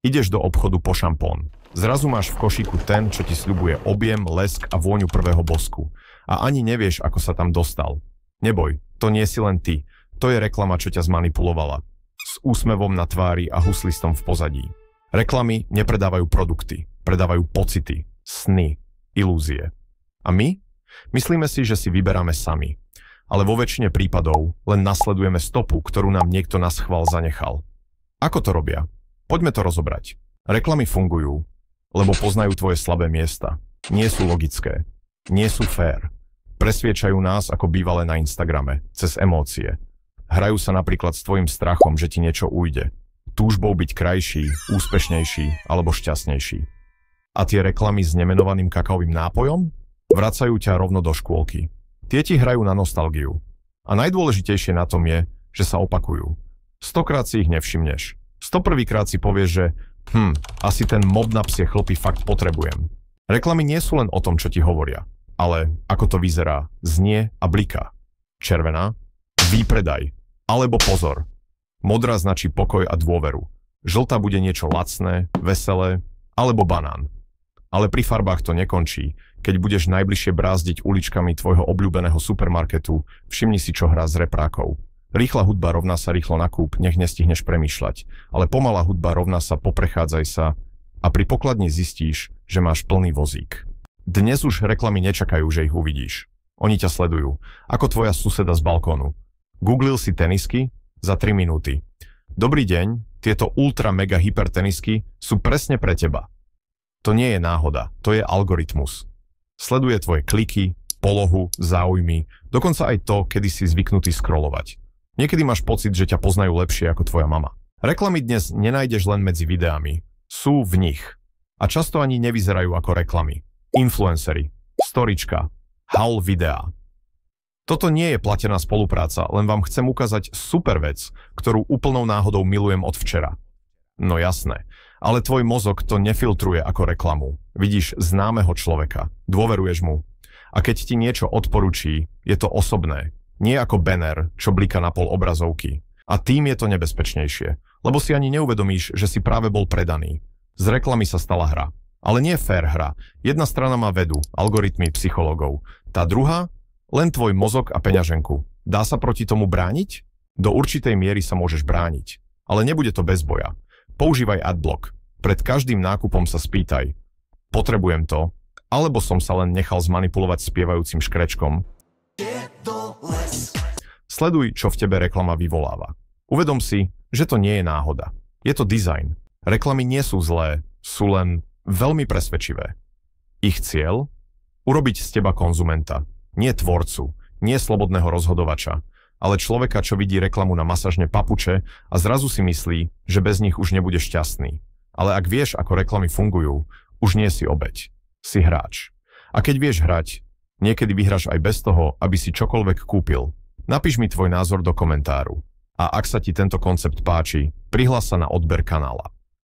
Ideš do obchodu po šampón. Zrazu máš v košíku ten, čo ti sľubuje objem, lesk a vôňu prvého bosku. A ani nevieš, ako sa tam dostal. Neboj, to nie si len ty. To je reklama, čo ťa zmanipulovala. S úsmevom na tvári a huslistom v pozadí. Reklamy nepredávajú produkty, predávajú pocity, sny, ilúzie. A my? Myslíme si, že si vyberáme sami. Ale vo väčšine prípadov len nasledujeme stopu, ktorú nám niekto naschvál zanechal. Ako to robia? Poďme to rozobrať. Reklamy fungujú, lebo poznajú tvoje slabé miesta. Nie sú logické. Nie sú fér. Presviečajú nás ako bývalé na Instagrame, cez emócie. Hrajú sa napríklad s tvojim strachom, že ti niečo ujde. Túžbou byť krajší, úspešnejší alebo šťastnejší. A tie reklamy s nemenovaným kakaovým nápojom? Vracajú ťa rovno do škôlky. Tie ti hrajú na nostalgiu. A najdôležitejšie na tom je, že sa opakujú. 100-krát si ich nevšimneš. 101-krát si povieš, že asi ten mob na psie chlpy fakt potrebujem. Reklamy nie sú len o tom, čo ti hovoria, ale ako to vyzerá, znie a bliká. Červená, výpredaj, alebo pozor. Modrá značí pokoj a dôveru. Žltá bude niečo lacné, veselé, alebo banán. Ale pri farbách to nekončí. Keď budeš najbližšie brázdiť uličkami tvojho obľúbeného supermarketu, všimni si, čo hrá z reprákov. Rýchla hudba rovná sa rýchlo nakúp, nech nestihneš premýšľať. Ale pomalá hudba rovná sa poprechádzaj sa a pri pokladni zistíš, že máš plný vozík. Dnes už reklamy nečakajú, že ich uvidíš. Oni ťa sledujú, ako tvoja suseda z balkónu. Googlil si tenisky za 3 minúty. Dobrý deň, tieto ultra mega hyper tenisky sú presne pre teba. To nie je náhoda, to je algoritmus. Sleduje tvoje kliky, polohu, záujmy, dokonca aj to, kedy si zvyknutý scrollovať. Niekedy máš pocit, že ťa poznajú lepšie ako tvoja mama. Reklamy dnes nenájdeš len medzi videami. Sú v nich. A často ani nevyzerajú ako reklamy. Influencery, storička, haul videá. Toto nie je platená spolupráca, len vám chcem ukázať super vec, ktorú úplnou náhodou milujem od včera. No jasné, ale tvoj mozog to nefiltruje ako reklamu. Vidíš známeho človeka, dôveruješ mu. A keď ti niečo odporučí, je to osobné. Nie ako banner, čo blika na pol obrazovky. A tým je to nebezpečnejšie, lebo si ani neuvedomíš, že si práve bol predaný. Z reklamy sa stala hra. Ale nie fair hra. Jedna strana má vedu, algoritmy psychológov. Tá druhá? Len tvoj mozog a peňaženku. Dá sa proti tomu brániť? Do určitej miery sa môžeš brániť. Ale nebude to bez boja. Používaj adblock. Pred každým nákupom sa spýtaj. Potrebujem to? Alebo som sa len nechal zmanipulovať spievajúcim škrečkom? Sleduj, čo v tebe reklama vyvoláva. Uvedom si, že to nie je náhoda. Je to dizajn. Reklamy nie sú zlé, sú len veľmi presvedčivé. Ich cieľ? Urobiť z teba konzumenta. Nie tvorcu, nie slobodného rozhodovača, ale človeka, čo vidí reklamu na masážne papuče a zrazu si myslí, že bez nich už nebude šťastný. Ale ak vieš, ako reklamy fungujú, už nie si obeť. Si hráč. A keď vieš hrať, niekedy vyhráš aj bez toho, aby si čokoľvek kúpil. Napíš mi tvoj názor do komentáru. A ak sa ti tento koncept páči, prihlás sa na odber kanála.